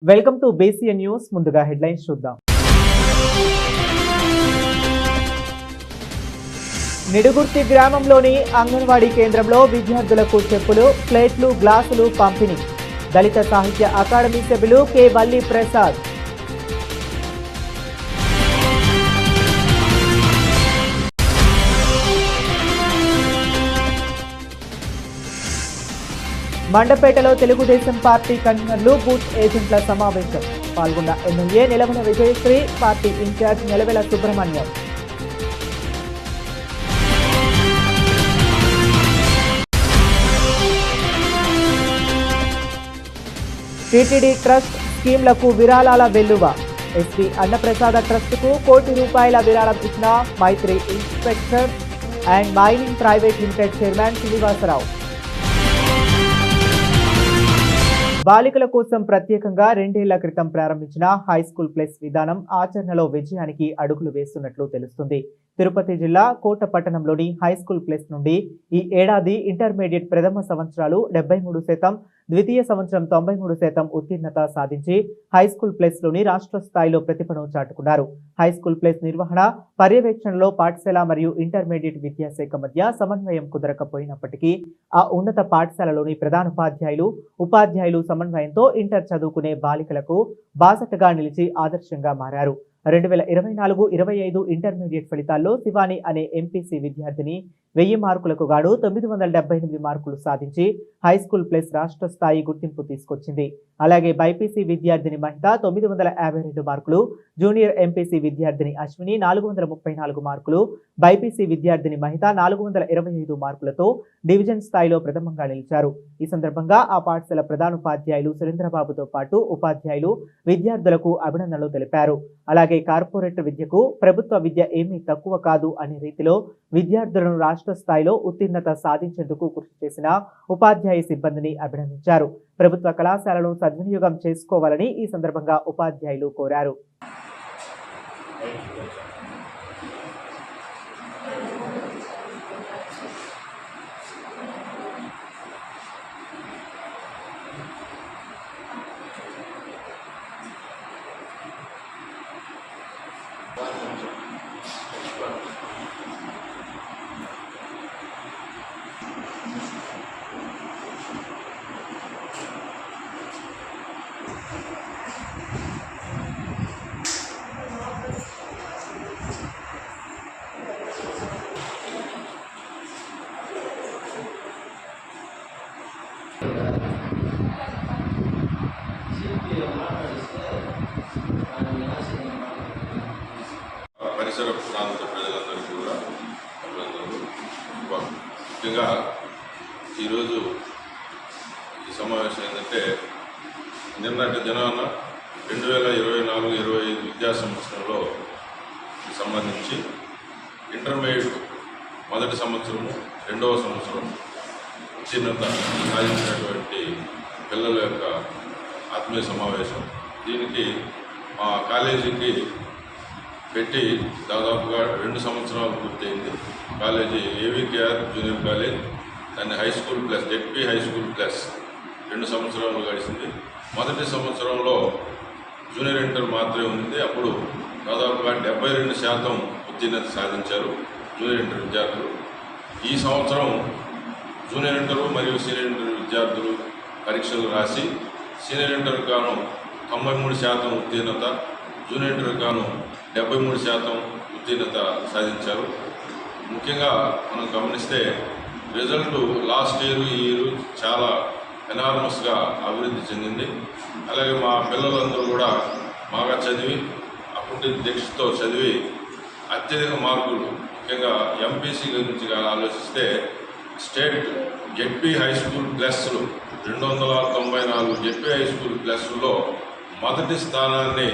Welcome to BCN news. ముందుగా headlines చూద్దాం. నిడుగుర్తి గ్రామంలోని అంగన్వాడీ కేంద్రంలో విద్యార్థులకు చెప్పులు, ప్లేట్లు, గ్లాసులు పంపిణీ. దళిత సాహిత్య అకాడమీ సభ్యులు కె వల్లి ప్రసాద్. మండపేటలో తెలుగుదేశం పార్టీ కన్వీనర్లు, బూత్ ఏజెంట్ల సమావేశం. పాల్గొన్న MLA Nilavala Vijayasri, party incharge Nilavela Subrahmanyam. TTD trust స్కీమ్లకు విరాళాల వెల్లువ. ఎస్పీ అన్నప్రసాద ట్రస్టుకు ₹1 కోటి విరాళం ఇచ్చిన Maitri inspector and mining private limited chairman Srinivasa Rao. బాలికల కోసం ప్రత్యేకంగా 2 ఏళ్ల క్రితం ప్రారంభించిన హైస్కూల్ ప్లస్ విధానం ఆచరణలో విజయానికి అడుగులు వేస్తున్నట్లు తెలుస్తుంది. తిరుపతి జిల్లా కోట పట్టణంలోని హైస్కూల్ ప్లస్ నుండి ఈ ఏడాది ఇంటర్మీడియట్ ప్రథమ సంవత్సరాలు 73%, ద్వితీయ సంవత్సరం 93% ఉత్తీర్ణత సాధించి హైస్కూల్ ప్లస్ లోని రాష్ట్ర స్థాయిలో ప్రతిభను చాటుకున్నారు. హైస్కూల్ ప్లస్ నిర్వహణ, పర్యవేక్షణలో పాఠశాల మరియు ఇంటర్మీడియట్ విద్యాశాఖ మధ్య సమన్వయం కుదరకపోయినప్పటికీ ఆ ఉన్నత పాఠశాలలోని ప్రధానోపాధ్యాయులు, ఉపాధ్యాయులు సమన్వయంతో ఇంటర్ చదువుకునే బాలికలకు బాసటగా నిలిచి ఆదర్శంగా మారారు. 2024-25 ఇంటర్మీడియట్ ఫలితాల్లో శివాని అనే ఎంపీసీ విద్యార్థిని 1000 మార్కులకు గాను 978 మార్కులు సాధించి హైస్కూల్ ప్లస్ రాష్ట్ర స్థాయి గుర్తింపు తీసుకొచ్చింది. అలాగే బైపీసీ విద్యార్థిని మహిత 952 మార్కులు, జూనియర్ ఎంపీసీ విద్యార్థిని అశ్విని 434 మార్కులు, బైపీసీ విద్యార్థిని మహిత 425 మార్కులతో డివిజన్ స్థాయిలో ప్రథమంగా నిలిచారు. ఈ సందర్భంగా ఆ పాఠశాల ప్రధానోపాధ్యాయులు సురేంద్రబాబుతో పాటు ఉపాధ్యాయులు విద్యార్థులకు అభినందనలు తెలిపారు. అలాగే కార్పొరేట్ విద్యకు ప్రభుత్వ విద్య ఏమీ తక్కువ కాదు అనే రీతిలో విద్యార్థులను రాష్ట్ర స్థాయిలో ఉత్తీర్ణత సాధించేందుకు కృషి చేసిన ఉపాధ్యాయ సిబ్బందిని అభినందించారు. ప్రభుత్వ కళాశాలను సద్వినియోగం చేసుకోవాలని ఈ సందర్భంగా ఉపాధ్యాయులు కోరారు. పరిసర ప్రాంత ప్రజలందరికీ కూడా అభినందనలు. ముఖ్యంగా ఈరోజు ఈ సమావేశం ఏంటంటే నిన్నటి దినాన 2024-25 విద్యా సంవత్సరంలో సంబంధించి ఇంటర్మీడియట్ మొదటి సంవత్సరము, 2వ సంవత్సరం ఉత్తీర్ణత సాధించినటువంటి పిల్లల యొక్క ఆత్మీయ సమావేశం. దీనికి మా కాలేజీకి పెట్టి దాదాపుగా 2 సంవత్సరాలు పూర్తయింది. కాలేజీ ఏవికేఆర్ జూనియర్ కాలేజ్, దాన్ని high school plus ZP high school plus 2 సంవత్సరాలు గడిచింది. మొదటి సంవత్సరంలో జూనియర్ ఇంటర్ మాత్రమే ఉంది. అప్పుడు దాదాపుగా 72% ఉత్తీర్ణత సాధించారు జూనియర్ ఇంటర్ విద్యార్థులు. ఈ సంవత్సరం జూనియర్ ఇంటర్ మరియు సీనియర్ ఇంటర్ విద్యార్థులు పరీక్షలు రాసి సీనియర్ ఇంటర్ గాను 93% ఉత్తీర్ణత, జూనియర్ ఇంటర్ గాను 73% ఉత్తీర్ణత సాధించారు. ముఖ్యంగా మనం గమనిస్తే రిజల్ట్ లాస్ట్ ఇయర్ ఈ ఇయర్ చాలా ఎనార్మస్గా అభివృద్ధి చెందింది. అలాగే మా పిల్లలందరూ కూడా బాగా చదివి అప్పటి దీక్షతో చదివి అత్యధిక మార్కులు, ముఖ్యంగా ఎంపీసీ గురించి ఆలోచిస్తే స్టేట్ జెడ్పీ హై స్కూల్ ప్లస్లు 294 జెడ్పీ హై స్కూల్ ప్లస్లో మొదటి స్థానాన్ని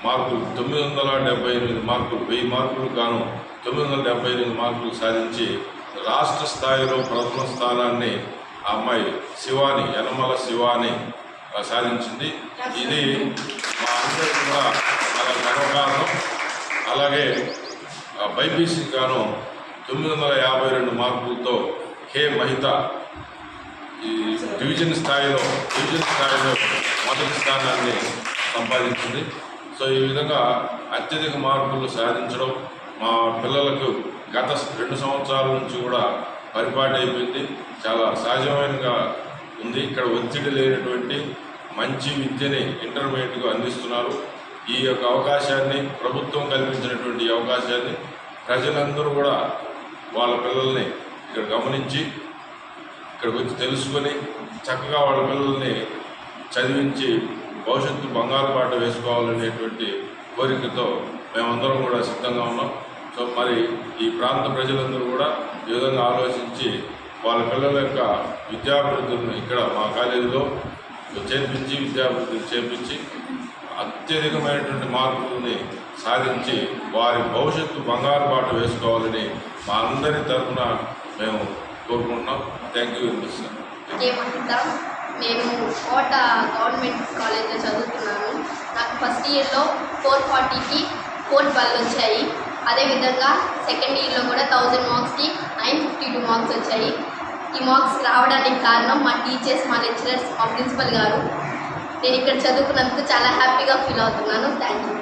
మార్కులు 978 మార్కులు, 1000 మార్కులు గాను 978 మార్కులు సాధించి రాష్ట్ర స్థాయిలో ప్రథమ స్థానాన్ని ఆ అమ్మాయి శివాని, యనమల శివాని సాధించింది. ఇది మా అందరికీ కూడా చాలా గర్వకారణం. అలాగే బైపీసీ గాను 952 మార్కులతో కే మహిత ఈ డివిజన్ స్థాయిలో మొదటి స్థానాన్ని సంపాదించింది. సో ఈ విధంగా అత్యధిక మార్కులు సాధించడం మా పిల్లలకు గత 2 సంవత్సరాల నుంచి కూడా పరిపాటి అయిపోయింది. చాలా సహజమైనగా ఉంది. ఇక్కడ ఒత్తిడి లేనటువంటి మంచి విద్యని ఇంటర్మీడియట్కు అందిస్తున్నారు. ఈ యొక్క అవకాశాన్ని ప్రభుత్వం కల్పించినటువంటి ఈ అవకాశాన్ని ప్రజలందరూ కూడా వాళ్ళ పిల్లల్ని ఇక్కడ గమనించి ఇక్కడికి వచ్చి తెలుసుకొని చక్కగా వాళ్ళ పిల్లల్ని చదివించి భవిష్యత్తు బంగారు బాట వేసుకోవాలనేటువంటి కోరికతో మేమందరం కూడా సిద్ధంగా ఉన్నాం. సో మరి ఈ ప్రాంత ప్రజలందరూ కూడా ఈ విధంగా ఆలోచించి వాళ్ళ పిల్లల యొక్క విద్యాభివృద్ధిని ఇక్కడ మా కాలేజీలో విద్యాభివృద్ధిని చేర్పించి అత్యధికమైనటువంటి మార్పులని సాధించి వారి భవిష్యత్తు బంగారు బాట వేసుకోవాలని మా అందరి తరఫున మేము కోరుకుంటున్నాం. Thank you very much sir. నేను కోట గవర్నమెంట్ కాలేజ్లో చదువుతున్నాను. నాకు ఫస్ట్ ఇయర్లో 440కి 412 వచ్చాయి. అదేవిధంగా సెకండ్ ఇయర్లో కూడా 1000 మార్క్స్కి 952 మార్క్స్ వచ్చాయి. ఈ మార్క్స్ రావడానికి కారణం మా టీచర్స్, మా లెక్చరర్స్, మా ప్రిన్సిపల్ గారు. నేను ఇక్కడ చదువుకున్నందుకు చాలా హ్యాపీగా ఫీల్ అవుతున్నాను. Thank you.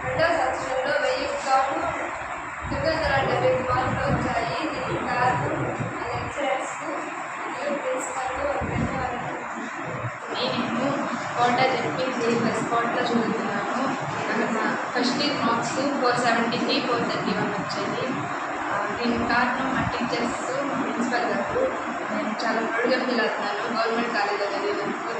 రెండో సంవత్సరంలో 1000 గాను 975 మార్కులు వచ్చాయి. దీనికి కారణం మా లెక్చరర్స్కు మరియు ప్రిన్సిపల్కు నేను కోట ZPCS కోటలో చదువుతున్నాను. నాకు ఫస్ట్ ఇయర్ మార్క్స్ 473, 431 వచ్చాయి. దీనికి కారణం మా టీచర్స్, మా ప్రిన్సిపల్ గారు. నేను చాలా ప్రౌడ్గా ఫీల్ అవుతున్నాను గవర్నమెంట్ కాలేజ్లో చదివినందుకు.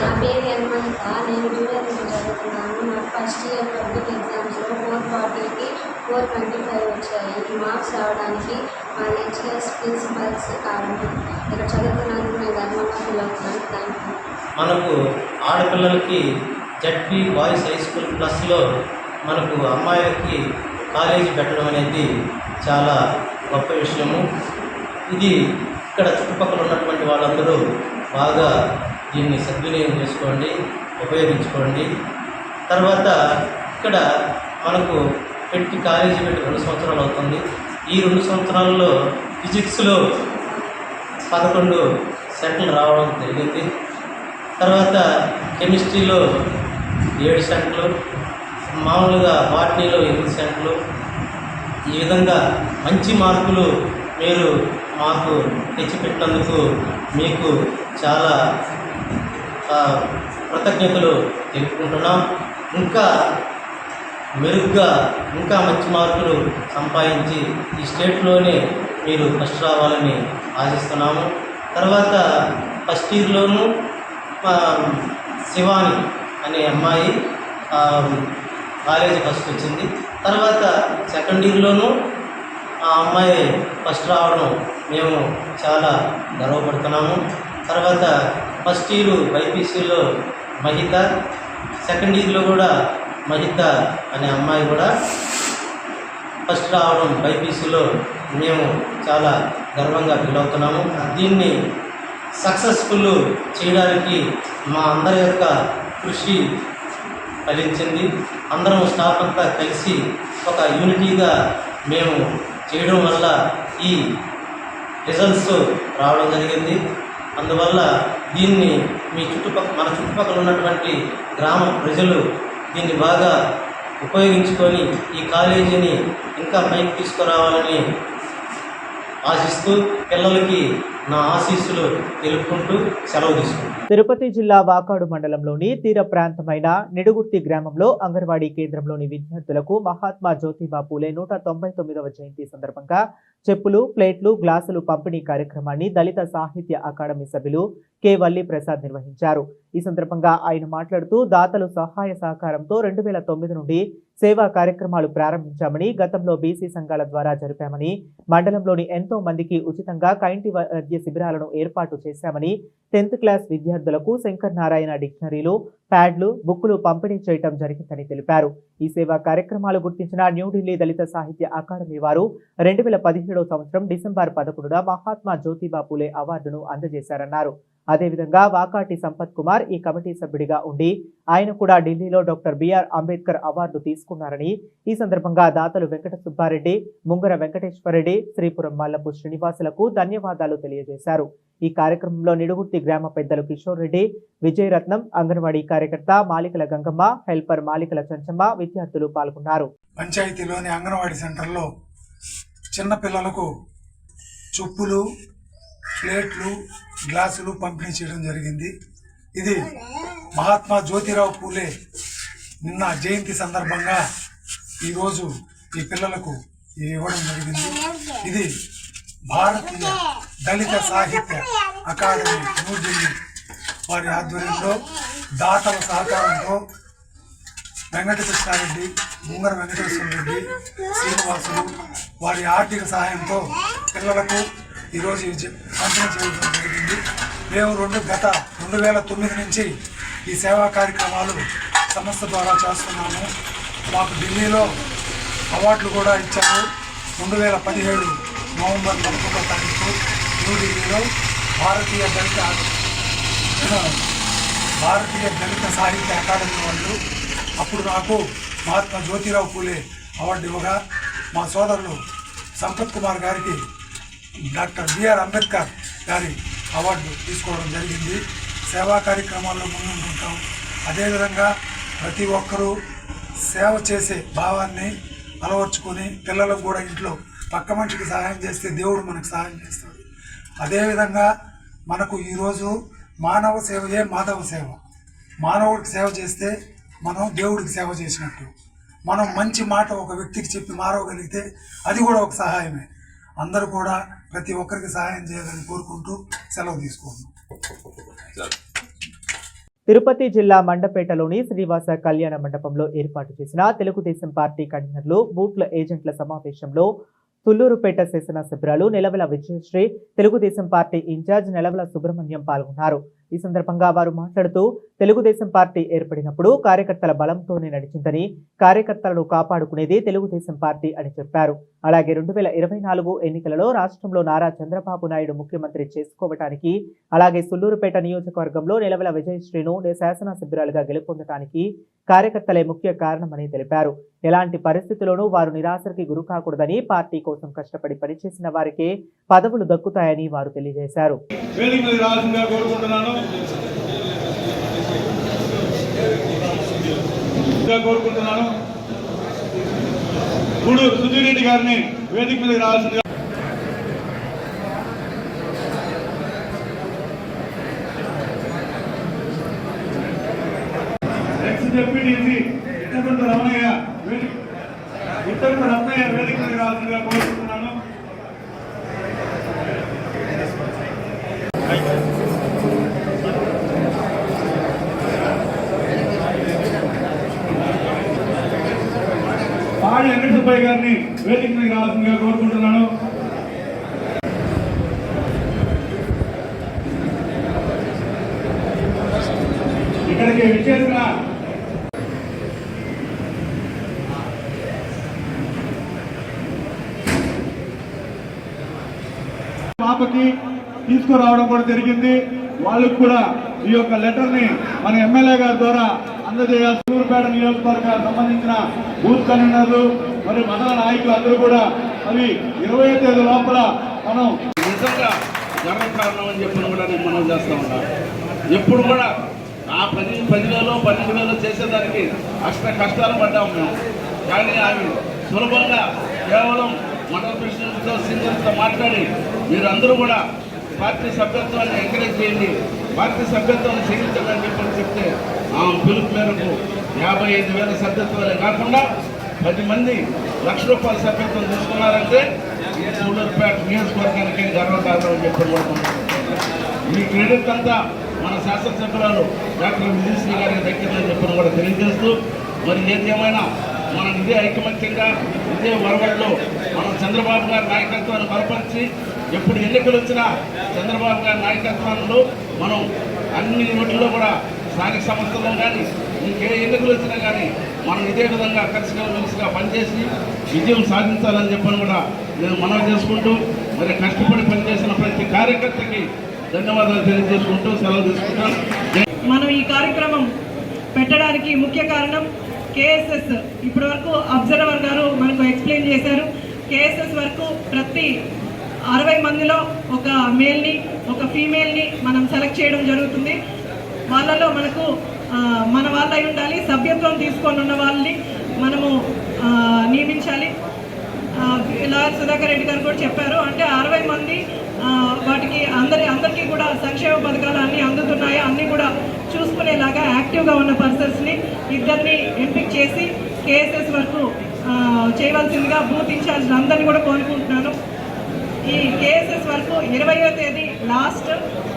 నా పేరు హనుమంత. నేను జూనియర్ చదువుతున్నాను. నాకు ఫస్ట్ ఇయర్ పబ్లిక్ ఎగ్జామ్స్లో 440కి 425 వచ్చాయి. ఈ మార్క్స్ రావడానికి మా లెక్చరర్స్, ప్రిన్సిపల్స్ కారణం. ఇక్కడ చదువుతున్నందుకు నేను గర్వంగా ఫీల్ అవుతున్నాను. Thank you. మనకు ఆడపిల్లలకి జడ్పీ బాయ్స్ హై స్కూల్ ప్లస్లో మనకు అమ్మాయిలకి కాలేజీ పెట్టడం అనేది చాలా గొప్ప విషయము. ఇది ఇక్కడ చుట్టుపక్కల ఉన్నటువంటి వాళ్ళందరూ బాగా దీన్ని సద్వినియోగం చేసుకోండి, ఉపయోగించుకోండి. తర్వాత ఇక్కడ మనకు కాలేజీ పెట్టి 2 సంవత్సరాలు అవుతుంది. ఈ 2 సంవత్సరాల్లో ఫిజిక్స్లో 11 సెంట్లు రావడం జరిగింది. తర్వాత కెమిస్ట్రీలో 7 సెంట్లు, మామూలుగా బాటనీలో 8 సెంట్లు. ఈ విధంగా మంచి మార్కులు మీరు మాకు తెచ్చిపెట్టినందుకు మీకు చాలా కృతజ్ఞతలు తెలుపుకుంటున్నాం. ఇంకా మెరుగ్గా ఇంకా మంచి మార్కులు సంపాదించి ఈ స్టేట్లోనే మీరు ఫస్ట్ రావాలని ఆశిస్తున్నాము. తర్వాత ఫస్ట్ ఇయర్లోనూ శివాని అనే అమ్మాయి కాలేజీ ఫస్ట్ వచ్చింది. తర్వాత సెకండ్ ఇయర్లోనూ ఆ అమ్మాయి ఫస్ట్ రావడం మేము చాలా గర్వపడుతున్నాము. తర్వాత ఫస్ట్ ఇయర్ బైపీసీలో మహిత, సెకండ్ ఇయర్లో కూడా మహిత అనే అమ్మాయి కూడా ఫస్ట్ రావడం బైపీసీలో మేము చాలా గర్వంగా ఫీల్ అవుతున్నాము. దీన్ని సక్సెస్ఫుల్ చేయడానికి మా అందరి యొక్క కృషి ఫలించింది. అందరం స్టాఫ్ అంతా కలిసి ఒక యూనిటీగా మేము చేయడం వల్ల ఈ రిజల్ట్స్ రావడం జరిగింది. అందువల్ల దీన్ని మన చుట్టుపక్కల ఉన్నటువంటి గ్రామ ప్రజలు దీన్ని బాగా ఉపయోగించుకొని ఈ కాలేజీని ఇంకా పైకి తీసుకురావాలని ఆశిస్తూ పిల్లలకి నా ఆశీస్సులు తెలుపుకుంటూ సెలవు తీసుకుంటాను. తిరుపతి జిల్లా వాకాడు మండలంలోని తీర ప్రాంతమైన నిడుగుర్తి గ్రామంలో అంగన్వాడీ కేంద్రంలోని విద్యార్థులకు మహాత్మా జ్యోతిబా పూలే 199వ జయంతి సందర్భంగా చెప్పులు, ప్లేట్లు, గ్లాసులు పంపిణీ కార్యక్రమాన్ని దళిత సాహిత్య అకాడమీ సభ్యులు కె వల్లి ప్రసాద్ నిర్వహించారు. ఈ సందర్భంగా ఆయన మాట్లాడుతూ దాతలు సహాయ సహకారంతో 2009 నుండి సేవా కార్యక్రమాలు ప్రారంభించామని, గతంలో బీసీ సంఘాల ద్వారా జరిపామని, మండలంలోని ఎంతో మందికి ఉచితంగా కంటి వైద్య శిబిరాలను ఏర్పాటు చేశామని, 10th క్లాస్ విద్యార్థులకు శంకర్ నారాయణ డిక్షనరీలు, ప్యాడ్లు, బుక్కులు పంపిణీ చేయడం జరిగిందని తెలిపారు. ఈ సేవా కార్యక్రమాలు గుర్తించిన న్యూఢిల్లీ దళిత సాహిత్య అకాడమీ వారు 2017వ సంవత్సరం డిసెంబర్ 11న మహాత్మా జ్యోతిబా పూలే అవార్డును అందజేశారన్నారు. అదేవిధంగా వాకాటి సంపత్ కుమార్ ఈ కమిటీ సభ్యుడిగా ఉండి ఆయన కూడా ఢిల్లీలో డాక్టర్ బిఆర్ అంబేద్కర్ అవార్డు తీసుకున్నారని, ఈ సందర్భంగా దాతలు వెంకట సుబ్బారెడ్డి, ముంగర వెంకటేశ్వరరెడ్డి, శ్రీపురం మల్లపు శ్రీనివాసులకు ధన్యవాదాలు తెలియజేశారు. ఈ కార్యక్రమంలో నిడుగుర్తి గ్రామ పెద్దలు కిషోర్ రెడ్డి, విజయరత్నం, అంగన్వాడీ కార్యకర్త మాలికల గంగమ్మ, హెల్పర్ మాలికల చంచమ్మ, విద్యార్థులు పాల్గొన్నారు. పంచాయతీలోని అంగన్వాడీ సెంటర్లో చిన్న పిల్లలకు చెప్పులు, ప్లేట్లు, గ్లాసులు పంపిణీ చేయడం జరిగింది. ఇది మహాత్మా జ్యోతిరావు పూలే నిన్న జయంతి సందర్భంగా ఈరోజు ఈ పిల్లలకు ఇవ్వడం జరిగింది. ఇది భారతీయ దళిత సాహిత్య అకాడమీ న్యూఢిల్లీ వారి ఆధ్వర్యంలో దాతల సహకారంతో వెంకటకృష్ణారెడ్డి, ముంగర వెంకటేశ్వరరెడ్డి, శ్రీనివాసులు వారి ఆర్థిక సహాయంతో పిల్లలకు ఈరోజు పంపిణీ చేయడం జరిగింది. మేము గత 2009 నుంచి ఈ సేవా కార్యక్రమాలు సంస్థ ద్వారా చేస్తున్నాము. మాకు ఢిల్లీలో అవార్డులు కూడా ఇచ్చారు. 2017 నవంబర్ 11వ తారీఖు న్యూఢిల్లీలో భారతీయ దళిత సాహిత్య అకాడమీ వాళ్ళు అప్పుడు నాకు మహాత్మా జ్యోతిరావు పూలే అవార్డు ఇవ్వగా మా సోదరులు సంపత్ కుమార్ గారికి డాక్టర్ బిఆర్ అంబేద్కర్ గారి అవార్డు తీసుకోవడం జరిగింది. సేవా కార్యక్రమాల్లో ముందుంటాం. అదేవిధంగా ప్రతి ఒక్కరూ సేవ చేసే భావాన్ని అలవర్చుకొని పిల్లలకు కూడా ఇంట్లో పక్క మనిషికి సహాయం చేస్తే దేవుడు మనకు సహాయం చేస్తాడు. అదేవిధంగా మనకు ఈరోజు మానవ సేవయే మాధవ సేవ. మానవుడికి సేవ చేస్తే మనం దేవుడికి సేవ చేసినట్టు. మనం మంచి మాట ఒక వ్యక్తికి చెప్పి మారవగలిగితే అది కూడా ఒక సహాయమే. అందరూ కూడా ప్రతి ఒక్కరికి సహాయం చేయాలని కోరుకుంటూ సెలవు తీసుకుంటున్నాం. తిరుపతి జిల్లా మండపేటలోని శ్రీవాస కళ్యాణ మండపంలో ఏర్పాటు చేసిన తెలుగుదేశం పార్టీ కన్వీనర్లు, బూత్ల ఏజెంట్ల సమావేశంలో తుళ్లూరుపేట శాసనసభ్యురాలు నెలవల విజయశ్రీ, తెలుగుదేశం పార్టీ ఇన్ఛార్జ్ నెలవల సుబ్రహ్మణ్యం పాల్గొన్నారు. ఈ సందర్భంగా వారు మాట్లాడుతూ తెలుగుదేశం పార్టీ ఏర్పడినప్పుడు కార్యకర్తల బలంతోనే నడిచిందని, కార్యకర్తలను కాపాడుకునేది తెలుగుదేశం పార్టీ అని చెప్పారు. అలాగే 2024 ఎన్నికలలో రాష్ట్రంలో నారా చంద్రబాబు నాయుడు ముఖ్యమంత్రి చేసుకోవటానికి, అలాగే సుళ్లూరుపేట నియోజకవర్గంలో నెలవల విజయశ్రీను శాసనసభ్యురాలుగా గెలుపొందటానికి కార్యకర్తలే ముఖ్య కారణమని తెలిపారు. ఎలాంటి పరిస్థితుల్లోనూ వారు నిరాశకి గురి కాకూడదని, పార్టీ కోసం కష్టపడి పనిచేసిన వారికే పదవులు దక్కుతాయని వారు తెలియజేశారు. సుధీర్ రెడ్డి గారిని వేదిక మీద రావాల్సిందిగా డిప్యూటీసీ రమణయ్య వేదిక మీద రావాల్సిందిగా కోరుకుంటున్నాను. పాడి వెంకటసుబ్బయ్య గారిని వేదిక మీద రావాల్సిందిగా కోరుకుంటున్నాను. ఇక్కడికి విచ్చేసిన పాపకి తీసుకురావడం కూడా జరిగింది. వాళ్ళకు కూడా ఈ యొక్క లెటర్ ని మన ఎమ్మెల్యే గారి ద్వారా అందజేయాలి. సూర్పేట నియోజకవర్గానికి సంబంధించిన బూత్ కన్వీనర్లు మరియు మండల నాయకులు అందరూ కూడా అవి 20వ తేదీ లోపల మనం నిజంగా గర్వకారణం అని చెప్పిన కూడా నేను మనం చేస్తూ ఉన్నాను. ఎప్పుడు కూడా ఆ 10,000 12,000 చేసేదానికి కష్టాలు పడ్డాము మేము. కానీ అవి సులభంగా కేవలం మండల ప్రెసిడెంట్తో సీనియర్స్తో మాట్లాడి మీరు అందరూ కూడా పార్టీ సభ్యత్వాన్ని ఎంకరేజ్ చేయండి, పార్టీ సభ్యత్వాన్ని చేయించాలని చెప్పని చెప్తే ఆ పిలుపు మేరకు 55,000 సభ్యత్వాలే కాకుండా 10 మంది ₹1,00,000 సభ్యత్వం తీసుకున్నారంటే సూళ్ళూరుపేట నియోజకవర్గానికి గర్వకారణం అని చెప్పి ఈ క్రెడిట్ అంతా మన శాసనసభ్యురాలు డాక్టర్ విజయశ్రీ గారికి దక్కిందని చెప్పని కూడా తెలియజేస్తూ, మరి ఏది ఏమైనా మనం ఇదే ఐకమత్యంగా ఇదే వరవడిలో మనం చంద్రబాబు గారి నాయకత్వాన్ని బలపరిచి ఎప్పుడు ఎన్నికలు వచ్చినా చంద్రబాబు గారి నాయకత్వంలో మనం అన్ని రోడ్లలో కూడా స్థానిక సంస్థల్లో కానీ ఇంకే ఎన్నికలు వచ్చినా కానీ మనం ఇదే విధంగా కలిసిగా పనిచేసి విజయం సాధించాలని చెప్పని కూడా నేను మనవి చేసుకుంటూ, మరి కష్టపడి పనిచేసిన ప్రతి కార్యకర్తకి ధన్యవాదాలు తెలియజేసుకుంటూ సెలవు తీసుకుంటాం. మనం ఈ కార్యక్రమం పెట్టడానికి ముఖ్య కారణం కేఎస్ఎస్ ఇప్పటి వరకు అబ్జర్వర్ గారు మనకు ఎక్స్ప్లెయిన్ చేశారు. కేఎస్ఎస్ వరకు ప్రతి 60 మందిలో ఒక మేల్ని ఒక ఫీమేల్ని మనం సెలెక్ట్ చేయడం జరుగుతుంది. వాళ్ళలో మనకు మన వాళ్ళై ఉండాలి, సభ్యత్వం తీసుకొని ఉన్న వాళ్ళని మనము నియమించాలి. లాయర్ సుధాకర్ రెడ్డి గారు కూడా చెప్పారు. అంటే 60 మంది వాటికి అందరికీ కూడా సంక్షేమ పథకాలు అన్నీ అందుతున్నాయి, అన్నీ కూడా చూసుకునేలాగా యాక్టివ్గా ఉన్న పర్సన్స్ని ఇద్దరిని ఎంపిక చేసి కేఎస్ఎస్ వరకు చేయవలసిందిగా బూత్ ఇన్ఛార్జ్ అందరినీ కూడా కోరుకుంటున్నాను. ఈ కేఎస్ఎస్ వరకు 20వ తేదీ లాస్ట్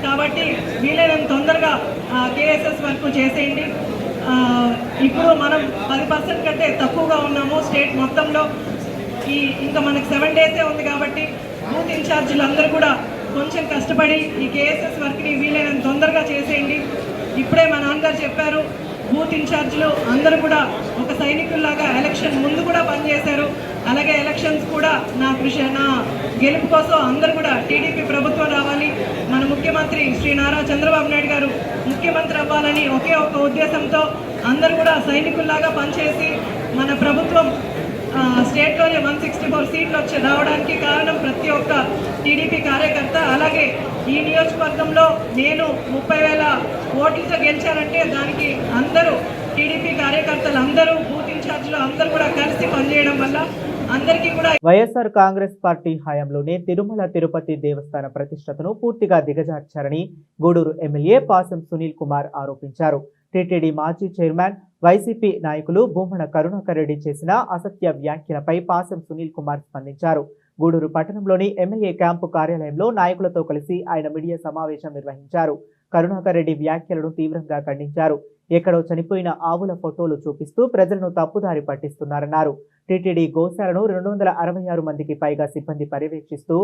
కాబట్టి వీలైనంత తొందరగా కేఎస్ఎస్ వరకు చేసేయండి. ఇప్పుడు మనం 10% కంటే తక్కువగా ఉన్నాము స్టేట్ మొత్తంలో. ఇంకా మనకు 7 డేసే ఉంది కాబట్టి బూత్ ఇన్ఛార్జీలు అందరూ కూడా కొంచెం కష్టపడి ఈ కేఎస్ఎస్ వర్క్ని వీలైనంత తొందరగా చేసేయండి. ఇప్పుడే మా నాన్నగారు చెప్పారు, బూత్ ఇన్ఛార్జీలు అందరూ కూడా ఒక సైనికుల్లాగా ఎలక్షన్ ముందు కూడా పనిచేశారు. అలాగే ఎలక్షన్స్ కూడా నా గెలుపు కోసం అందరూ కూడా టీడీపీ ప్రభుత్వం రావాలి, మన ముఖ్యమంత్రి శ్రీ నారా చంద్రబాబు నాయుడు గారు ముఖ్యమంత్రి అవ్వాలని ఒకే ఒక ఉద్దేశంతో అందరూ కూడా సైనికుల్లాగా పనిచేసి మన ప్రభుత్వం స్టేట్లోనే 164 సీట్లు రావడానికి కారణం ప్రతి ఒక్క టీడీపీ కార్యకర్త. అలాగే ఈ నియోజకవర్గంలో నేను 30,000 ఓట్లతో గెలిచానంటే దానికి అందరూ టీడీపీ కార్యకర్తలు అందరూ బూత్ ఇన్ఛార్జీలు అందరూ కూడా కలిసి పనిచేయడం వల్ల అందరికీ కూడా. వైఎస్ఆర్ కాంగ్రెస్ పార్టీ హయాంలోనే తిరుమల తిరుపతి దేవస్థాన ప్రతిష్టతను పూర్తిగా దిగజార్చారని గూడూరు ఎమ్మెల్యే పాసం సునీల్ కుమార్ ఆరోపించారు. టీటీడీ మాజీ చైర్మన్ వైసీపీ నాయకులు భూమన కరుణాకర్ రెడ్డి చేసిన అసత్య వ్యాఖ్యలపై పాసం సునీల్ కుమార్ స్పందించారు. గూడూరు పట్టణంలోని ఎమ్మెల్యే క్యాంపు కార్యాలయంలో నాయకులతో కలిసి ఆయన మీడియా సమావేశం నిర్వహించారు. కరుణాకర్ రెడ్డి వ్యాఖ్యలను తీవ్రంగా ఖండించారు. ఎక్కడో చనిపోయిన ఆవుల ఫోటోలు చూపిస్తూ ప్రజలను తప్పుదారి పట్టిస్తున్నారన్నారు. టీటీడీ గోశాలను 266 మందికి పైగా సిబ్బంది పర్యవేక్షిస్తూ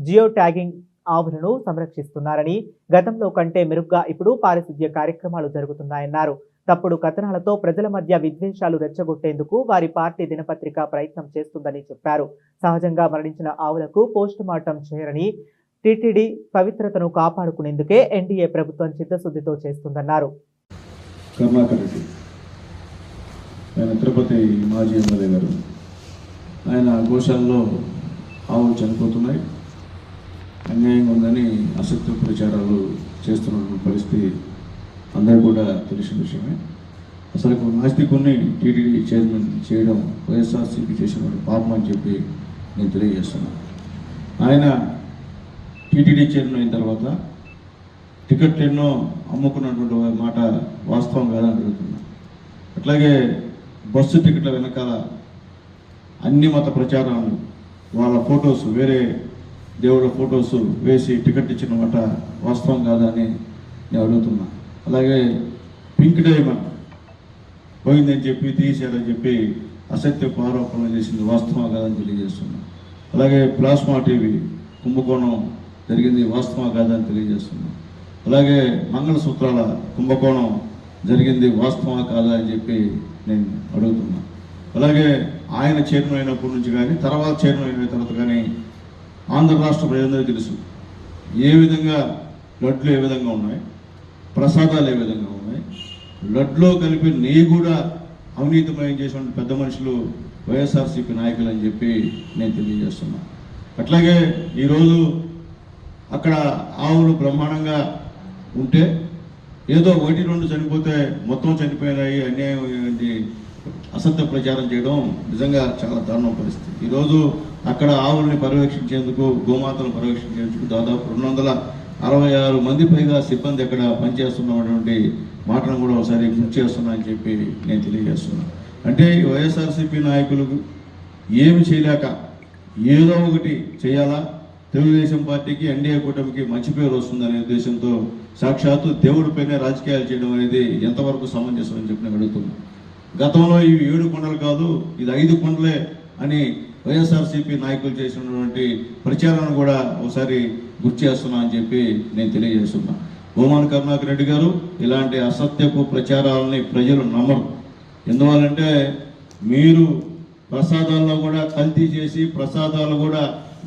జియో ట్యాగింగ్ ఆవులను సంరక్షిస్తున్నారని, గతంలో కంటే మెరుగ్గా ఇప్పుడు పారిశుద్ధ్య కార్యక్రమాలు జరుగుతున్నాయన్నారు. తప్పుడు కథనాలతో ప్రజల మధ్య విద్వేషాలు రెచ్చగొట్టేందుకు వారి పార్టీ దినపత్రిక ప్రయత్నం చేస్తుందని చెప్పారు. సహజంగా మరణించిన ఆవులకు పోస్ట్ మార్టం చేయరని, టీటీడీ పవిత్రతను కాపాడుకునేందుకే ఎన్డీఏ ప్రభుత్వం చిత్తశుద్ధితో చేస్తుందన్నారు. కరుణాకర్ రెడ్డి ఆయన తిరుపతి మాజీ ఎమ్మెల్యే గారు, ఆయన గోశాలలో ఆవులు చనిపోతున్నాయి, అన్యాయంగా ఉందని అసత్య ప్రచారాలు చేస్తున్న పరిస్థితి అందరూ కూడా తెలిసిన విషయమే. అసలు నాస్తికుని టీటీడీ చైర్మన్ చేయడం వైఎస్ఆర్సీపీ చేసిన పాపం అని చెప్పి నేను తెలియజేస్తున్నాను. ఆయన టీటీడీ చైర్మన్ అయిన తర్వాత టికెట్లు ఎన్నో అమ్ముకున్నటువంటి మాట వాస్తవం కాదని అడుగుతున్నా. అట్లాగే బస్సు టికెట్ల వెనకాల అన్ని మత ప్రచారాలు వాళ్ళ ఫొటోస్ వేరే దేవుళ్ళ ఫొటోస్ వేసి టికెట్ ఇచ్చిన మాట వాస్తవం కాదని నేను అడుగుతున్నా. అలాగే పింక్ డైమండ్ పోయిందని చెప్పి తీసేయాలని చెప్పి అసత్యపు ఆరోపణలు చేసింది వాస్తవం కాదని తెలియజేస్తున్నా. అలాగే ప్లాస్మా టీవీ కుంభకోణం జరిగింది వాస్తవం కాదని తెలియజేస్తున్నా. అలాగే మంగళసూత్రాల కుంభకోణం జరిగింది వాస్తవా కాదా అని చెప్పి నేను అడుగుతున్నా. అలాగే ఆయన చైర్మన్ అయినప్పటి నుంచి కానీ తర్వాత చైర్మన్ అయిన తర్వాత కానీ ఆంధ్ర రాష్ట్ర ప్రజలందరికీ తెలుసు ఏ విధంగా లడ్లు ఏ విధంగా ఉన్నాయి, ప్రసాదాలు ఏ విధంగా ఉన్నాయి. లడ్లో కలిపి నెయ్యి కూడా అవినీతిమయం చేసిన పెద్ద మనుషులు వైఎస్ఆర్సీపీ నాయకులు అని చెప్పి నేను తెలియజేస్తున్నా. అట్లాగే ఈరోజు అక్కడ ఆవులు బ్రహ్మాండంగా ఉంటే ఏదో 1-2 చనిపోతే మొత్తం చనిపోయినాయి అన్యాయం అసత్య ప్రచారం చేయడం నిజంగా చాలా దారుణ పరిస్థితి. ఈరోజు అక్కడ ఆవుల్ని పర్యవేక్షించేందుకు, గోమాతలను పర్యవేక్షించేందుకు దాదాపు 266 మంది పైగా సిబ్బంది అక్కడ పనిచేస్తున్నటువంటి మాటను కూడా ఒకసారి గుర్తు చేస్తున్నా అని చెప్పి నేను తెలియజేస్తున్నా. అంటే వైఎస్ఆర్సీపీ నాయకులకు ఏమి చేయలేక ఏదో ఒకటి చేయాలా, తెలుగుదేశం పార్టీకి ఎన్డీఏ కూటమికి మంచి పేరు వస్తుందనే ఉద్దేశంతో సాక్షాత్తు దేవుడిపైనే రాజకీయాలు చేయడం అనేది ఎంతవరకు సమంజసం అని చెప్పి నేను అడుగుతున్నాను. గతంలో ఇవి 7 కొండలు కాదు, ఇది 5 కొండలే అని వైఎస్ఆర్సీపీ నాయకులు చేసినటువంటి ప్రచారాన్ని కూడా ఒకసారి గుర్తు చేస్తున్నా అని చెప్పి నేను తెలియజేస్తున్నా. భూమన కరుణాకర్ రెడ్డి గారు ఇలాంటి అసత్యపు ప్రచారాలని ప్రజలు నమ్మరు. ఎందువల్లంటే మీరు ప్రసాదాల్లో కూడా కల్తీ చేసి ప్రసాదాలు కూడా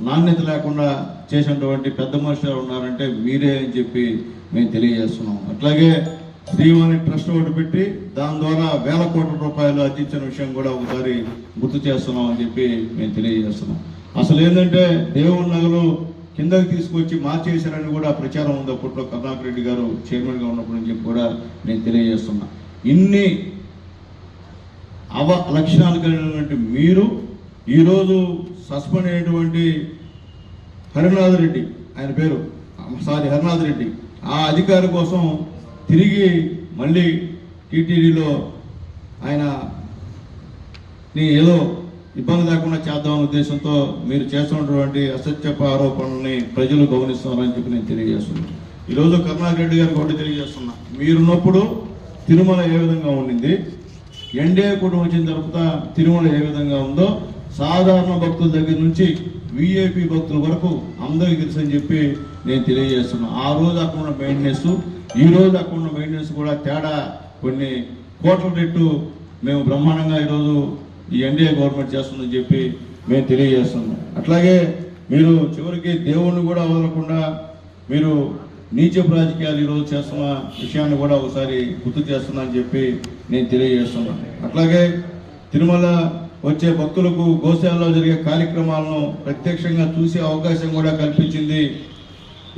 నాణ్యత లేకుండా చేసినటువంటి పెద్ద మనుషులు ఉన్నారంటే మీరే అని చెప్పి మేము తెలియజేస్తున్నాం. అట్లాగే శ్రీవాణి ట్రస్ట్ ఒకటి పెట్టి దాని ద్వారా వేల కోట్ల రూపాయలు అందించిన విషయం కూడా ఒకసారి గుర్తు చేస్తున్నాం అని చెప్పి మేము తెలియజేస్తున్నాం. అసలు ఏంటంటే దేవుని నగలు కిందకి తీసుకొచ్చి మార్చేశారని కూడా ప్రచారం ఉంది అప్పట్లో కరుణాకర్ రెడ్డి గారు చైర్మన్గా ఉన్నప్పుడు అని చెప్పి కూడా నేను తెలియజేస్తున్నా. ఇన్ని లక్షణాలు కలిగినటువంటి మీరు ఈరోజు సస్పెండ్ అయినటువంటి హరినాథ్ రెడ్డి, ఆయన పేరు హరినాథ్ రెడ్డి, ఆ అధికారి కోసం తిరిగి మళ్ళీ టీటీడీలో ఆయన ఏదో ఇబ్బంది లేకుండా చేద్దామనే ఉద్దేశంతో మీరు చేస్తున్నటువంటి అసత్యపు ఆరోపణల్ని ప్రజలు గమనిస్తున్నారని చెప్పి నేను తెలియజేస్తున్నాను. ఈరోజు కరుణాకర్ రెడ్డి గారికి ఒకటి తెలియజేస్తున్నా, మీరున్నప్పుడు తిరుమల ఏ విధంగా ఉండింది, ఎన్డీఏ కుటుంబం వచ్చిన తర్వాత తిరుమల ఏ విధంగా ఉందో సాధారణ భక్తుల దగ్గర నుంచి విఐపి భక్తుల వరకు అందరికీ తెలుసు అని చెప్పి నేను తెలియజేస్తున్నాను. ఆ రోజు అక్కడ ఉన్న మెయింటెనెన్స్, ఈ రోజు అక్కడ ఉన్న మెయింటెనెన్స్ కూడా తేడా కొన్ని కోట్ల రెట్టు మేము బ్రహ్మాండంగా ఈరోజు ఈ ఎన్డీఏ గవర్నమెంట్ చేస్తుందని చెప్పి మేము తెలియజేస్తున్నాం. అట్లాగే మీరు చివరికి దేవుణ్ణి కూడా వదలకుండా మీరు నీచపు రాజకీయాలు ఈరోజు చేస్తున్న విషయాన్ని కూడా ఒకసారి గుర్తు చేస్తున్నా అని చెప్పి నేను తెలియజేస్తున్నాను. అట్లాగే తిరుమల వచ్చే భక్తులకు గోశాలలో జరిగే కార్యక్రమాలను ప్రత్యక్షంగా చూసే అవకాశం కూడా కల్పించింది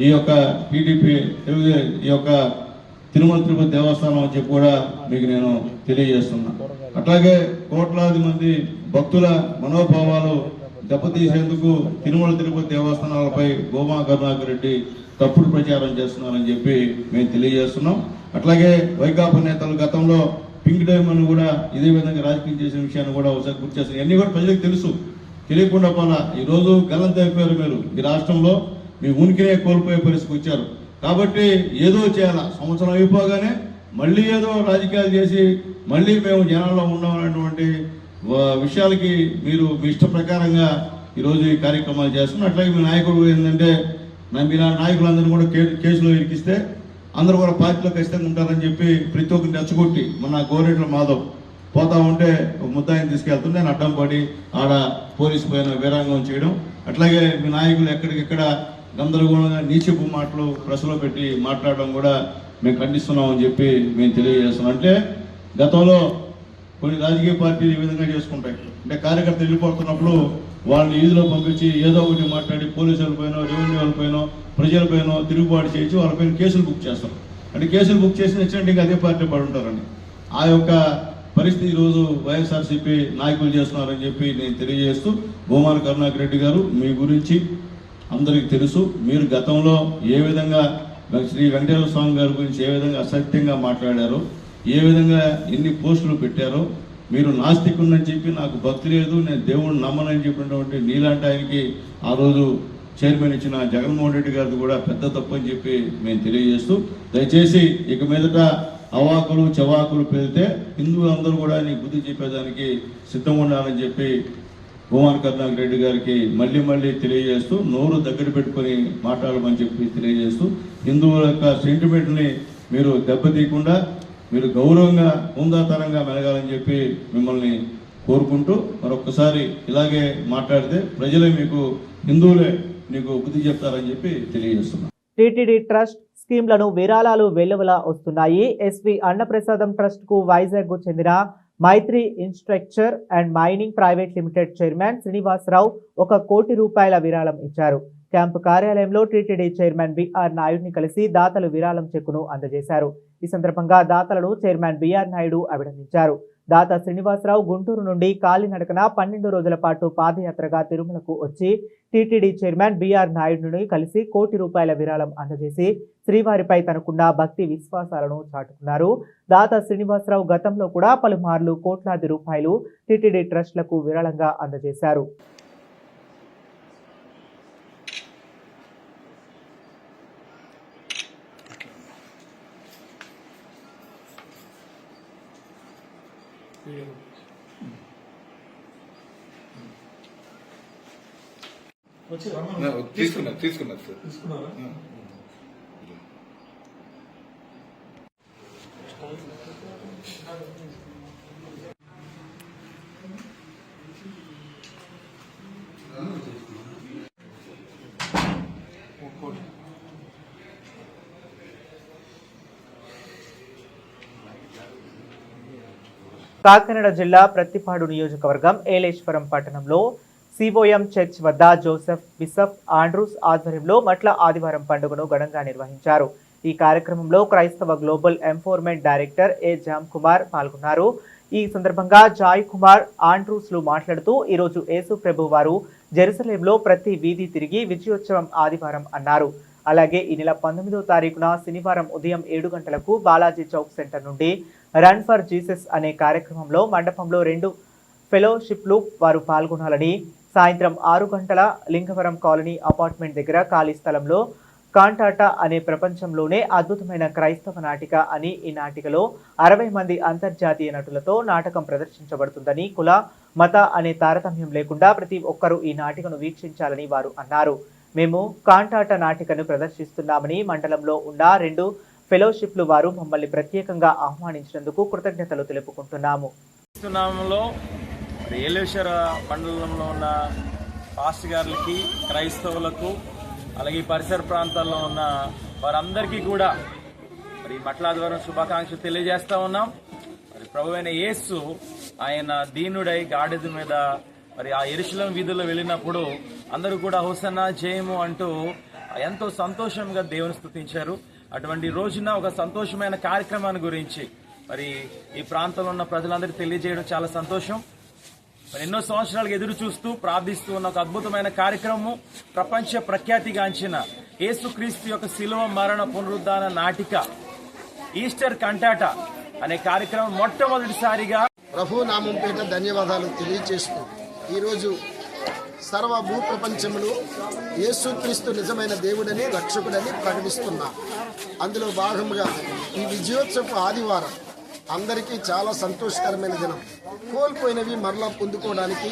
ఈ యొక్క టీడీపీ ఈ యొక్క తిరుమల తిరుపతి దేవస్థానం అని చెప్పి కూడా మీకు నేను తెలియజేస్తున్నా. అట్లాగే కోట్లాది మంది భక్తుల మనోభావాలు దెబ్బతీసేందుకు తిరుమల తిరుపతి దేవస్థానాలపై గోమా కరుణాకర్ రెడ్డి తప్పుడు ప్రచారం చేస్తున్నారని చెప్పి మేము తెలియజేస్తున్నాం. అట్లాగే వైకాపా నేతలు గతంలో పింక్ డైమండ్ కూడా ఇదే విధంగా రాజకీయం చేసిన విషయాన్ని కూడా ఒకసారి గుర్తు చేస్తున్నారు. ఇవన్నీ కూడా ప్రజలకు తెలుసు, తెలియకుండా పోలా. ఈరోజు గల్లంత అయిపోయారు, మీరు ఈ రాష్ట్రంలో మీ ఉనికినే కోల్పోయే పరిస్థితికి వచ్చారు. కాబట్టి ఏదో చేయాలా, సంవత్సరం అయిపోగానే మళ్ళీ ఏదో రాజకీయాలు చేసి మళ్ళీ మేము జనాల్లో ఉన్నామనేటువంటి విషయాలకి మీరు మీ ఇష్ట ప్రకారంగా ఈరోజు ఈ కార్యక్రమాలు చేస్తున్నారు. అట్లాగే మీ నాయకుడు ఏంటంటే మీ నాయకులందరూ కూడా కేసులో ఇరికిస్తే అందరూ కూడా పార్టీలో ఖచ్చితంగా ఉంటారని చెప్పి ప్రతి ఒక్కరిని రెచ్చగొట్టి మొన్న గోరెట్ల మాధవ్ పోతా ఉంటే ఒక ముద్దాయిని తీసుకెళ్తుంటే నేను అడ్డం పడి ఆడ పోలీసు పైన వీరాంగం చేయడం, అట్లాగే మీ నాయకులు ఎక్కడికెక్కడ గందరగోళంగా నీచపు మాటలు ప్రెస్లో పెట్టి మాట్లాడడం కూడా మేము ఖండిస్తున్నామని చెప్పి మేము తెలియజేస్తున్నాం. అంటే గతంలో కొన్ని రాజకీయ పార్టీలు ఈ విధంగా చేసుకుంటాయి, అంటే కార్యకర్తలు వెళ్ళిపోతున్నప్పుడు వాళ్ళని ఈదులో పంపించి ఏదో ఒకటి మాట్లాడి పోలీసులపైనో రెవెన్యూ వాళ్ళపైనో ప్రజలపైనో తిరుగుబాటు చేయించి వాళ్ళపైన కేసులు బుక్ చేస్తారు. అంటే కేసులు బుక్ చేసి నచ్చినట్టు అదే పార్టీ పడి ఉంటారని ఆ యొక్క పరిస్థితి ఈరోజు వైఎస్ఆర్సీపీ నాయకులు చేస్తున్నారని చెప్పి నేను తెలియజేస్తూ, గోమాన కరుణాకర్ రెడ్డి గారు మీ గురించి అందరికీ తెలుసు. మీరు గతంలో ఏ విధంగా శ్రీ వెంకటేశ్వర స్వామి గారి గురించి ఏ విధంగా అసత్యంగా మాట్లాడారో, ఏ విధంగా ఎన్ని పోస్టులు పెట్టారో, మీరు నాస్తికుని చెప్పి నాకు భక్తి లేదు, నేను దేవుడిని నమ్మనని చెప్పినటువంటి నీలాంటి ఆయనకి ఆ రోజు చైర్మన్ ఇచ్చిన జగన్మోహన్ రెడ్డి గారిది కూడా పెద్ద తప్పు అని చెప్పి మేము తెలియజేస్తూ, దయచేసి ఇక మీదట అవాకులు చవాకులు పెడితే హిందువులందరూ కూడా నీకు బుద్ధి చెప్పేదానికి సిద్ధంగా ఉండాలని చెప్పి గోమాన కరుణాకర్ రెడ్డి గారికి మళ్ళీ మళ్ళీ తెలియజేస్తూ, నోరు దగ్గర పెట్టుకొని మాట్లాడమని చెప్పి తెలియజేస్తూ, హిందువుల యొక్క సెంటిమెంట్ని మీరు దెబ్బతీయకుండా మీరు గౌరవంగా హుందాతనంగా మెలగాలని చెప్పి మిమ్మల్ని కోరుకుంటూ, మరొకసారి ఇలాగే మాట్లాడితే ప్రజలే మీకు హిందువులే నీకు బుద్ధి చెప్తారని చెప్పి తెలియజేస్తున్నాను. టీటీడీ ట్రస్ట్ స్కీమ్లను విరాళాలు వెలువలా వస్తున్నాయి. ఎస్వి అన్నప్రసాదం ట్రస్ట్ కు వైజాగ్ కు చెందిన Maitri infrastructure and mining private limited chairman Srinivasa Rao 1 కోటి రూపాయల విరాళం ఇచ్చారు. క్యాంపు కార్యాలయంలో టీటీడీ చైర్మన్ బిఆర్ నాయుడిని కలిసి దాతలు విరాళం చెక్కును అందజేశారు. ఈ సందర్భంగా దాతలను చైర్మన్ బిఆర్ నాయుడు అభినందించారు. దాత శ్రీనివాసరావు గుంటూరు నుండి కాలినడకన 12 రోజుల పాటు పాదయాత్రగా తిరుమలకు వచ్చి టీటీడీ చైర్మన్ బిఆర్ నాయుడుని కలిసి 1 కోటి రూపాయల విరాళం అందజేసి శ్రీవారిపై తనకున్న భక్తి విశ్వాసాలను చాటుకున్నారు. దాత శ్రీనివాసరావు గతంలో కూడా పలుమార్లు కోట్లాది రూపాయలు టీటీడీ ట్రస్టులకు విరాళంగా అందజేశారు. తీసుకున్నారు సార్. కాకినాడ జిల్లా ప్రత్తిపాడు నియోజకవర్గం ఏలేశ్వరం పట్టణంలో సిఓఎం చర్చ్ వద్ద జోసెఫ్ బిషప్ ఆండ్రూస్ ఆధ్వర్యంలో మట్ల ఆదివారం పండుగను ఘనంగా నిర్వహించారు. ఈ కార్యక్రమంలో క్రైస్తవ గ్లోబల్ ఎంఫోర్మెంట్ డైరెక్టర్ ఏ జామ్ కుమార్ పాల్గొన్నారు. ఈ సందర్భంగా జాయ్ కుమార్ ఆండ్రూస్లు మాట్లాడుతూ ఈరోజు యేసు ప్రభు వారు జెరూసలేంలో ప్రతి వీధి తిరిగి విజయోత్సవం ఆదివారం అన్నారు. అలాగే ఈ నెల 19వ తారీఖున శనివారం ఉదయం 7 గంటలకు బాలాజీ చౌక్ సెంటర్ నుండి రన్ ఫర్ జీసస్ అనే కార్యక్రమంలో మండపంలో 2 ఫెలోషిప్లు వారు పాల్గొనాలని, సాయంత్రం 6 గంటల లింగవరం కాలనీ అపార్ట్మెంట్ దగ్గర ఖాళీ స్థలంలో కాంటాటా అనే ప్రపంచంలోనే అద్భుతమైన క్రైస్తవ నాటిక అని ఈ నాటికలో 60 మంది అంతర్జాతీయ నటులతో నాటకం ప్రదర్శించబడుతుందని, కుల మత అనే తారతమ్యం లేకుండా ప్రతి ఒక్కరూ ఈ నాటికను వీక్షించాలని వారు అన్నారు. మేము కాంటాటా నాటికను ప్రదర్శిస్తున్నామని మండలంలో ఉన్న 2 ఫెలోషిప్లు వారు మమ్మల్ని ప్రత్యేకంగా ఆహ్వానించినందుకు కృతజ్ఞతలు తెలుపుకుంటున్నాము. ఏలేశ్వర మండలంలో ఉన్న పాస్టర్ గారులకి, క్రైస్తవులకు, అలాగే పరిసర ప్రాంతాల్లో ఉన్న వారందరికీ కూడా మట్లాదివారం శుభాకాంక్షలు తెలియజేస్తా ఉన్నాం. ప్రభువైన యేసు ఆయన దీనుడై గాడిద మీద ఆ యెరూషలేము వీధుల్లో వెళ్ళినప్పుడు అందరూ కూడా హోసన్నా జయము అంటూ ఎంతో సంతోషంగా దేవుని స్తుతించారు. అటువంటి రోజున ఒక సంతోషమైన కార్యక్రమాన్ని గురించి ఈ ప్రాంతంలో ఉన్న ప్రజలందరికీ తెలియజేయడం చాలా సంతోషం. ఎన్నో సంవత్సరాలకు ఎదురు చూస్తూ ప్రార్థిస్తూ ఉన్న ఒక అద్భుతమైన కార్యక్రమం, ప్రపంచ ప్రఖ్యాతిగాంచిన యేసుక్రీస్తు యొక్క శిలువ మరణ పునరుద్ధాన నాటిక ఈస్టర్ కంటాటా అనే కార్యక్రమం మొట్టమొదటిసారిగా ప్రభు నామం పేట ధన్యవాదాలు తెలియజేస్తూ ఈరోజు సర్వ భూ ప్రపంచంలో యేసుక్రీస్తు నిజమైన దేవుడని, రక్షకుడని ప్రకటిస్తున్నాం. అందులో భాగంగా ఈ విజయోత్సవ ఆదివారం అందరికీ చాలా సంతోషకరమైన దినం. కోల్పోయినవి మరలా పొందుకోవడానికి,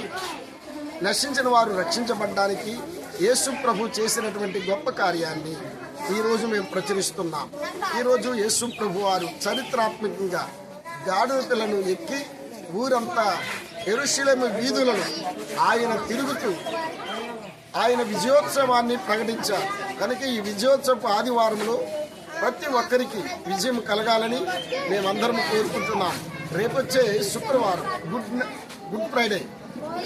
నశించిన వారు రక్షించబడ్డానికి యేసు ప్రభు చేసినటువంటి గొప్ప కార్యాన్ని ఈరోజు మేము ప్రచురిస్తున్నాం. ఈరోజు యేసు ప్రభు వారు చరిత్రాత్మకంగా గాడిద పిల్లను ఎక్కి ఊరంతా యెరూషలేము వీధులను ఆయన తిరుగుతూ ఆయన విజయోత్సవాన్ని ప్రకటించారు. కనుక ఈ విజయోత్సవ ఆదివారంలో ప్రతి ఒక్కరికి విజయం కలగాలని మేమందరం కోరుకుంటున్నాం. రేపొచ్చే శుక్రవారం గుడ్ ఫ్రైడే,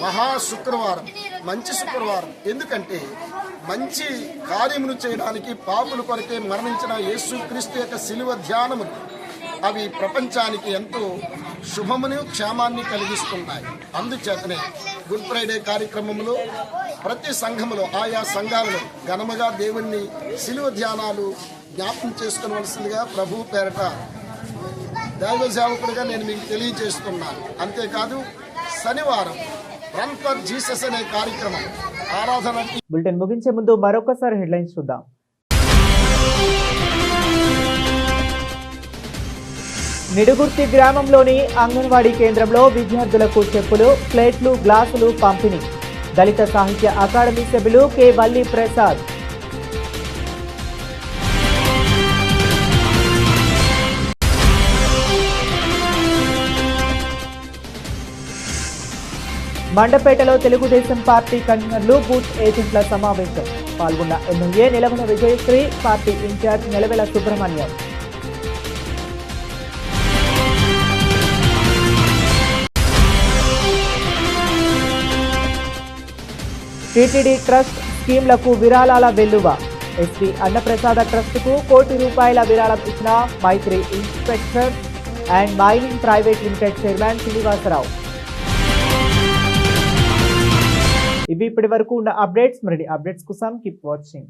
మహా శుక్రవారం, మంచి శుక్రవారం. ఎందుకంటే మంచి కార్యములు చేయడానికి పాపుల కొరకే మరణించిన యేసుక్రీస్తు యొక్క శిలువ ధ్యానములు అవి ప్రపంచానికి ఎంతో శుభమును, క్షేమాన్ని కలిగిస్తున్నాయి. అందుచేతనే గుడ్ ఫ్రైడే కార్యక్రమంలో ప్రతి సంఘములో, ఆయా సంఘాలలో ఘనముగా దేవుణ్ణి శిలువ ధ్యానాలు జ్ఞాపకం చేసుకోవలసిందిగా ప్రభు పేరట దైవ సేవకుడిగా నేను మీకు తెలియజేస్తున్నాను. అంతేకాదు శనివారం రన్ ఫర్ జీసస్ అనే కార్యక్రమం ఆరాధన. బులెటిన్ ముగించే ముందు మరొకసారి హెడ్లైన్స్ చూద్దాం. నిడుగుర్తి గ్రామంలోని అంగన్వాడీ కేంద్రంలో విద్యార్థులకు చెప్పులు, ప్లేట్లు, గ్లాసులు పంపిణీ. దళిత సాహిత్య అకాడమీ సభ్యులు కె వల్లి ప్రసాద్. మండపేటలో తెలుగుదేశం పార్టీ కన్వీనర్లు, బూత్ ఏజెంట్ల సమావేశం. పాల్గొన్న MLA Nilavala Vijayasri, party incharge Nilavela Subrahmanyam. TTD trust స్కీమ్లకు విరాళాల వెల్లువ. ఎస్పీ అన్నప్రసాద ట్రస్టుకు ₹1 కోటి విరాళం ఇచ్చిన Maitri inspector and mining private limited chairman Srinivasa Rao. ఇవి ఇప్పటి వరకు ఉన్న అప్డేట్స్. మరిన్ని అప్డేట్స్ కోసం కీప్ వాచింగ్.